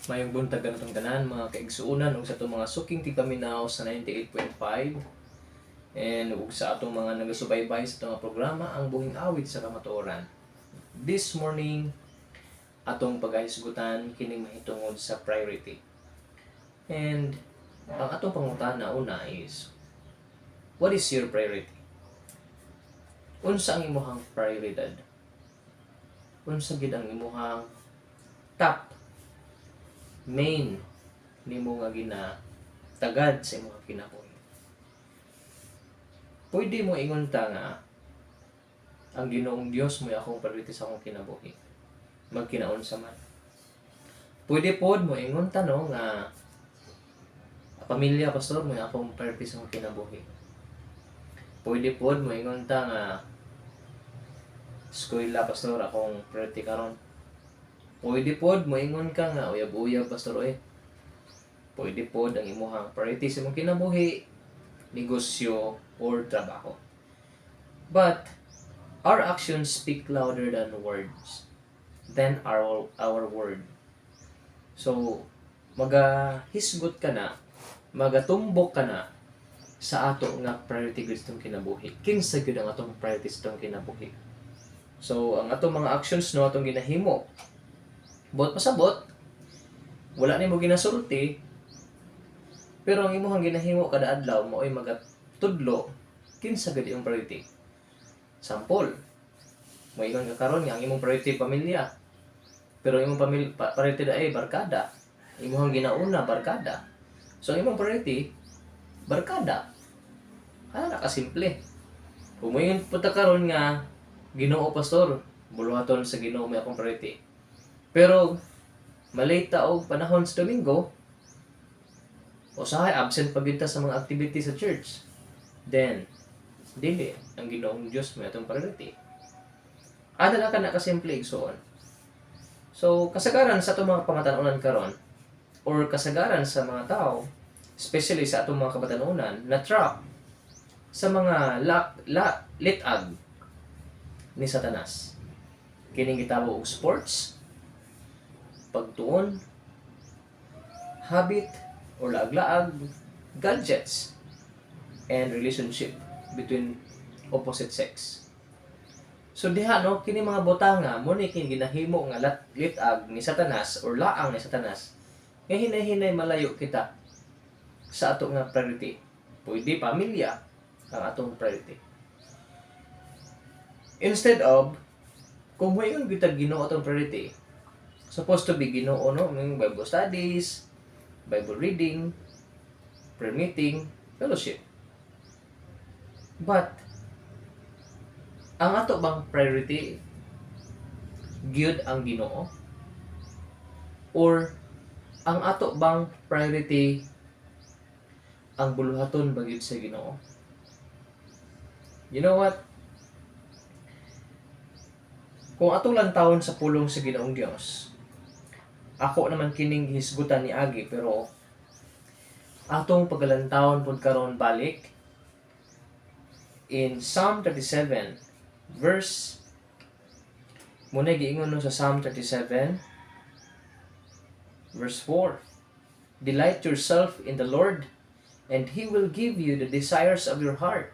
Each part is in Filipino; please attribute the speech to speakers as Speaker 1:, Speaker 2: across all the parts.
Speaker 1: Mayong buntag kanatong tanan mga kaigsuonan ug sa atong mga suking tigpaminaw sa 98.5 and ug sa atong mga nagasubaybay sa atong mga programa ang buhing awit sa kamatuoran. This morning atong paghisgutan kining mahitungod sa priority. And ang atong pangutana una is, what is your priority? Unsa ang imong prioridad? Unsa gid ang imong top main nimo nga ginatagad sa imong kinabuhi? Pwede mo ingon ta nga ang Ginoong Dios mo akong priority sa akong kinabuhi. Magkinaon sa man. Pwede pod mo ingon ta no nga pamilya pastor mo akong priority sa akong kinabuhi. Pwede pod mo ingon ta nga eskwela pastor akong priority karon. Pwede pod moingon ka nga uyab-uyab pastor oy. Pwede pod ang imong priority sa imong kinabuhi, negosyo or trabaho. But our actions speak louder than words. Than our word. So magahisgot ka na, magatumbok ka na sa ato nga priority gustong kinabuhi. Kinsa gyud ang atong priorities tong kinabuhi. So ang atong mga actions no atong ginahimo bot pasabot, wala nimo ginasulti, pero ang imong ginahimo kada adlaw mo ay magatudlo kinsa gid imong priority. Sample, moingon ka karon nga ang imong priority pamilya, pero imong priority ay barkada. Imong ginauna barkada. So ang imong priority barkada. Ana ka simple. Kung moingon punta karon nga Ginoo pastor, buluhaton sa Ginoo may akong priority. Pero malay ta og panahon sa Domingo, usahay absent pa gyud ta sa mga activity sa church. Then dili ang Ginoong Dios may atong priority. Ada na kana ka simple igsoon. So kasagaran sa atong mga pangatanunan karon or kasagaran sa mga tao, especially sa atong mga kabatanunan, na trap sa mga litag ni Satanas. Kining gitawag og sports, pagtuon, habit, or laag-laag, gadgets, and relationship between opposite sex. So diha no, kini mga botanga mo ni kini ginahimo nga litag ni Satanas or laang ni Satanas. Nga hinay-hinay malayo kita sa ato nga priority. Pwede pamilya ang atong priority. Instead of kung moingon kita Ginoo atong priority, supposed to be Ginoo no, Bible studies, Bible reading, prayer meeting, fellowship. But ang ato bang priority gyud ang Ginoo? Or ang ato bang priority ang buluhaton ba gyud sa Ginoo? You know what? Kung atong lantawon sa pulong sa Ginoong Dios, ako naman kining hisgutan ni Agi, pero atong pagalantawon pud karon balik in Psalm 37 verse muna giingon no sa Psalm 37 verse 4. Delight yourself in the Lord, and He will give you the desires of your heart.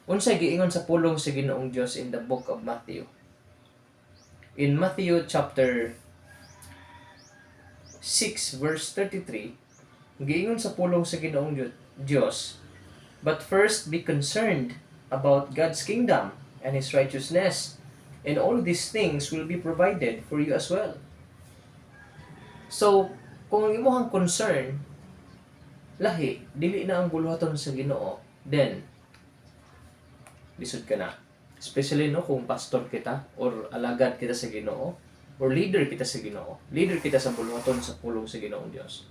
Speaker 1: Unsay giingon sa pulong sa Ginoong Dios in the book of Matthew? In Matthew chapter 6 verse 33, giingon sa pulong sa Ginoong Dios, but first be concerned about God's kingdom and His righteousness, and all these things will be provided for you as well. So, kung ang imong concern lahi, dili na ang buluhaton sa Ginoo, then lisod ka na. Especially no kung pastor kita or alagad kita sa Ginoo or leader kita sa Ginoo. Leader kita sa buluhaton sa pulong sa Ginoong Dios.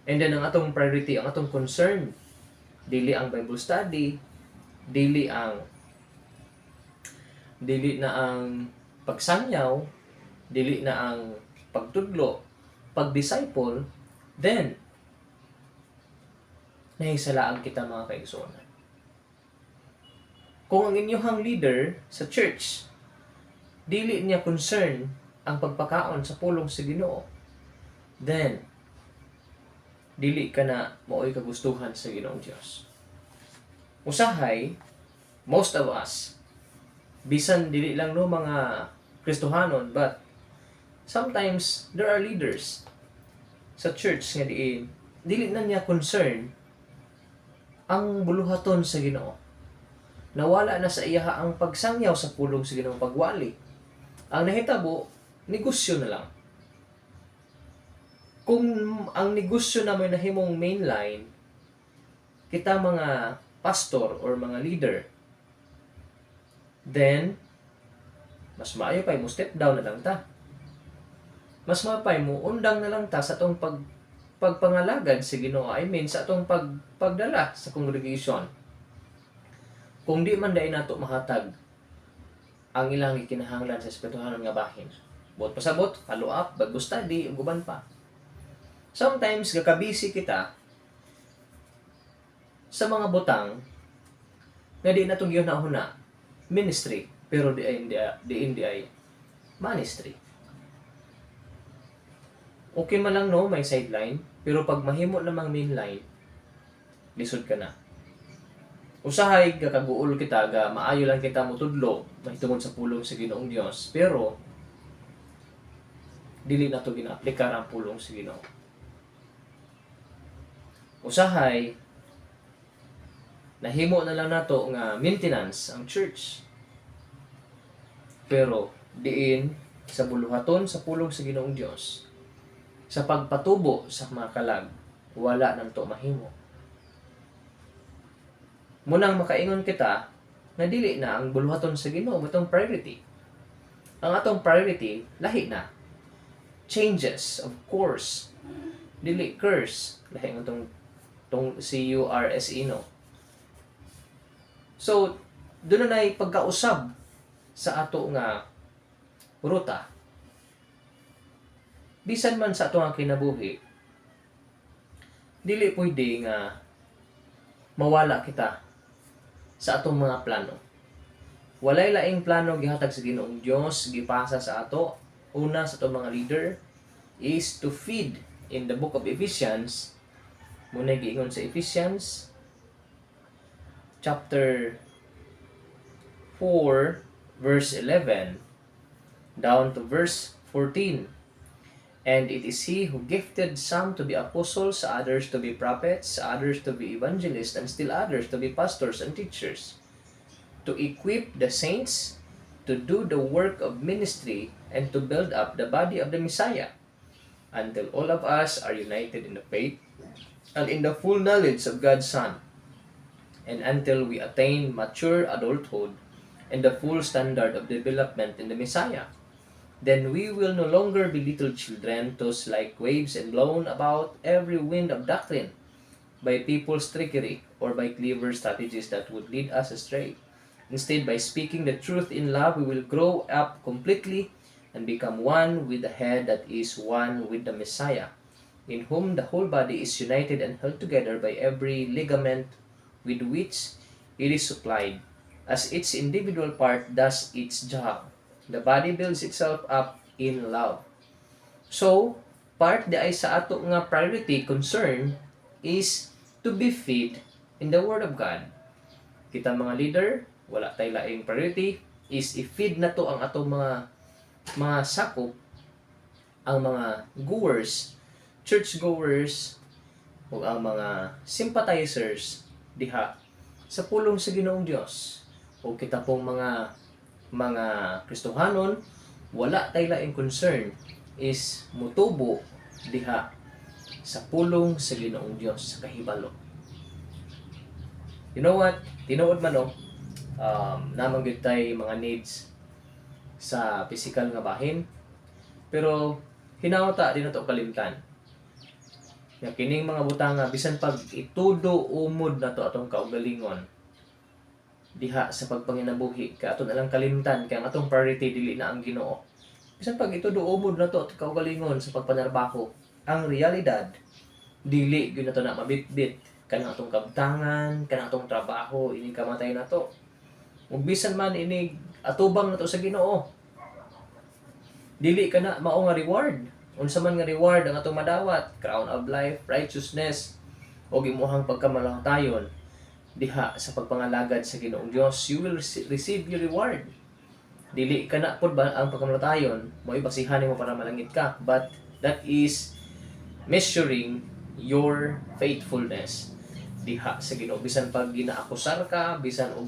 Speaker 1: And then ang atong priority, ang atong concern, dili ang Bible study, dili na ang pagsangyaw, dili na ang pagtudlo, pag-disciple, then nahisalaan kita mga kaigsuonan. Kung ang inyong leader sa church, dili niya concern ang pagpakaon sa pulong sa Ginoo, then dili ka na mao'y kagustuhan sa Ginoong Dios. Usahay, most of us, bisan dili lang no mga Kristohanon, but sometimes there are leaders sa church nga dili na niya concern ang buluhaton sa Ginoo. Nawala na sa iya ang pagsangyaw sa pulong sa Ginoo pagwali. Ang nahitabo, negosyo na lang. Kung ang negosyo naman nahimong mainline, kita mga pastor or mga leader, then mas maayo pa mo step down na lang ta. Mas mapay mo undang na lang ta sa atong pagpangalagad sa Ginoo. I mean sa atong pagdala sa congregation. Kung di man dai nato mahatag ang ilang gikinahanglan sa espirituhanon nga bahin. Bot pasabot, follow up, bago study, ug uban pa. Sometimes gakabisi kita sa mga butang nga di na itong yun-na-huna ministry, pero di ay ministry. Okay man lang no, may sideline, pero pag mahimo namang mainline, lisod ka na. Usahay, kakaguol kita, maayo lang kita mutudlo, mahitungod sa pulong sa Ginoong Dios, pero dili na ito gina-aplikar ang pulong sa Ginoo. Usahay, nahimo na lang nato nga maintenance ang church. Pero diin sa buluhaton sa pulong sa Ginoong Dios, sa pagpatubo sa mga kalag, wala nang to mahimo. Munang makaingon kita na dili na ang buluhaton sa Ginoo matong priority. Ang atong priority lahi na. Changes, of course. Dili curse, lahi ng tong C-U-R-S-E no. So, doon na pagkausab sa ato nga ruta. Bisan man sa ato nga kinabuhi, dili pwede nga mawala kita sa atong mga plano. Walay laing plano gihatag sa Ginoong Dios gipasa sa ato. Una sa atong mga leader is to feed in the book of Ephesians. Muna giingon sa Ephesians chapter 4 verse 11 down to verse 14. And it is He who gifted some to be apostles, others to be prophets, others to be evangelists, and still others to be pastors and teachers, to equip the saints to do the work of ministry and to build up the body of the Messiah, until all of us are united in the faith and in the full knowledge of God's Son, and until we attain mature adulthood and the full standard of development in the Messiah. Then we will no longer be little children, tossed like waves and blown about every wind of doctrine by people's trickery or by clever strategies that would lead us astray. Instead, by speaking the truth in love, we will grow up completely and become one with the head, that is, one with the Messiah, in whom the whole body is united and held together by every ligament with which it is supplied, as each individual part does its job. The body builds itself up in love. So, part di ay sa ato nga priority, concern, is to be fed in the Word of God. Kita mga leader, wala tayo laing priority, is i-feed na to ang ato mga sakop, ang mga goers, church goers, o ang mga sympathizers diha sa pulong sa Ginoong Dios. O kita pong mga Kristohanon, wala tayo laing concern is mutubo diha sa pulong sa Ginoong Dios sa kahibalo. You know what? Tinuod man namang gyud tay mga needs sa physical nga bahin, pero hinawta din nato kalimtan. Nga kining mga butanga bisan pag itudo umod nato atong kaugalingon diha sa pagpanginabuhi, ka aton alang kalimtan kay ang atong priority dili na ang Ginoo. Bisan pag itudo umod nato at kaugalingon sa pagpanarbaho, ang realidad dili gyud nato na mabitbit kanang atong kabtangan, kanang atong trabaho, ini kamatay nato. Ug bisan man ini atubang nato sa Ginoo, dili kana mao nga reward Unsa man nga reward ang atong madawat, crown of life, righteousness, o imuhang pagkamalangtayon diha sa pagpangalagad sa Ginoong Dios, you will receive your reward. Dili ka na pod ba ang pagkamalangtayon, mo ibasihan nimo para malangit ka, but that is measuring your faithfulness diha sa Ginoo. Bisan pag ginaakusar ka, bisan og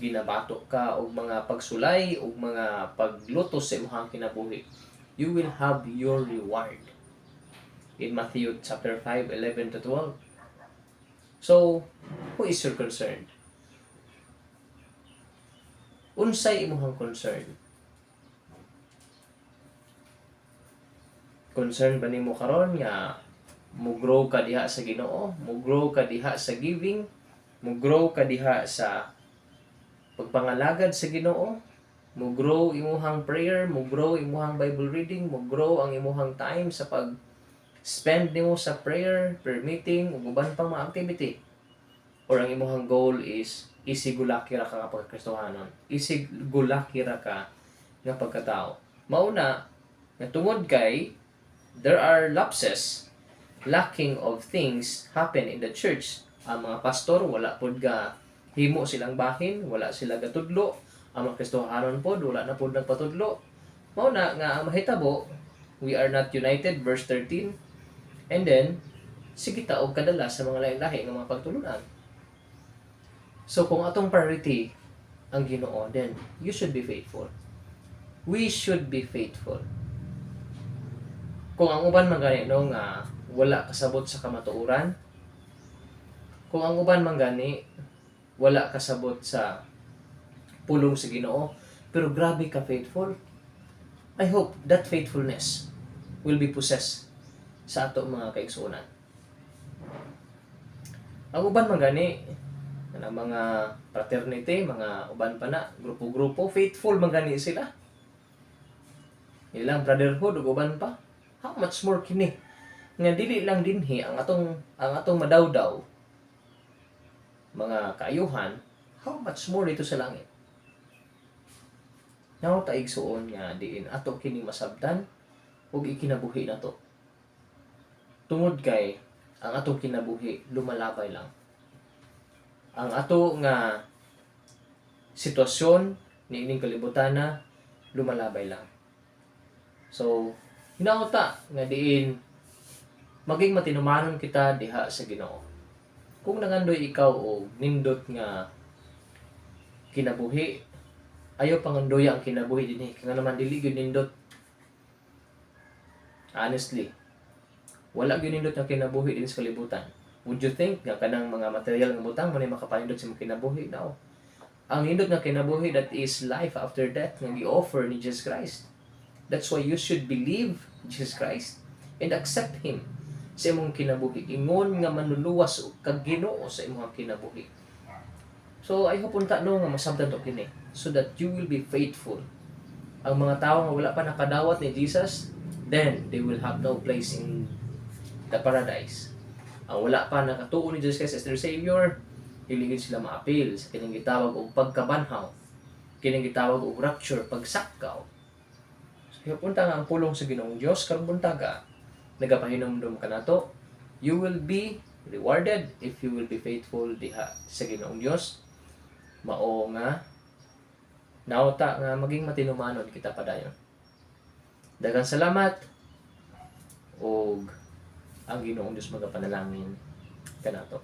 Speaker 1: ginabato ka og mga pagsulay og mga paglutos sa imong kinabuhi, you will have your reward. In Matthew chapter 5:11 to 12. So, who is your concern? Unsay imong concern? Concern ba nimo karon nga mo-grow ka diha sa Ginoo, mo-grow ka diha sa giving, mo-grow ka diha sa pagpangalagad sa Ginoo, mo-grow imuhang prayer, mo-grow imuhang Bible reading, mo-grow ang imuhang time sa spend nimo sa prayer, meeting, ug uban pang mga activity. Or ang imuhang goal is isigulaki ra ka pagkristohanon. Isigulaki ra ka nga pagkatao. Mauna, nga tungod kay there are lapses, lacking of things happen in the church. Ang mga pastor wala pod ga himo silang bahin, wala sila gatudlo. Ang mga kristohanon pod wala na pod nagpatudlo. Mauna nga ang mahitabo, we are not united, verse 13. And then, sige taog kadala sa mga lahi-lahi ng mga pagtulunan. So, kung atong priority ang Ginoo, then you should be faithful. We should be faithful. Kung ang uban man gani no nga wala kasabot sa kamatuoran, kung ang uban man gani wala kasabot sa pulong sa Ginoo, pero grabe ka faithful, I hope that faithfulness will be possessed sa ato mga kaigsuonan. Ang uban man gani na mga fraternity, mga uban pa na, grupo-grupo, faithful man gani sila. Ilang brotherhood ug uban pa. How much more kini? Nga dili lang dinhi ang atong madawdaw mga kaayuhan, how much more dito sa langit. Naw ta igsuon nga diin ato kini masabtan ug ikinabuhi nato. Tungod kay ang atong kinabuhi lumalabay lang. Ang ato nga sitwasyon niining kalibutan na lumalabay lang. So, hinauta nga diin maging matinumanon kita diha sa Ginoo. Kung nangandoy ikaw og nindot nga kinabuhi, ayaw pangandoy ang kinabuhi dinhi kaya naman dili gyud nindot. Honestly, wala gyud nindot nga kinabuhi din sa kalibutan. Would you think nga kanang mga material nga butang mo na makapahindot sa mga kinabuhi? No. Ang nindot nga kinabuhi, that is life after death nga gi-offer ni Jesus Christ. That's why you should believe Jesus Christ and accept Him sa imong kinabuhi. Ingon nga manluluwas og kag Ginoo sa imong kinabuhi. So I hope unta no nga masabtan to kini so that you will be faithful. Ang mga tawo nga wala pa nakadawat ni Jesus, then they will have no place in the paradise. Ang wala pa nakatuo ni Jesus Christ as their Savior, hiligid sila maapil sa kining gitawag og pagkabanhaw, kining gitawag og rapture, pagsakaw. So punta nga ang pulong sa Ginoong Dios karon buntaga, nagapahinomdom ka nato, you will be rewarded if you will be faithful diha sa Ginoong Dios. Mao nga nauta nga maging matinumanon kita padayon. Daghang salamat og ang Ginoong Dios magapanalangin kanato.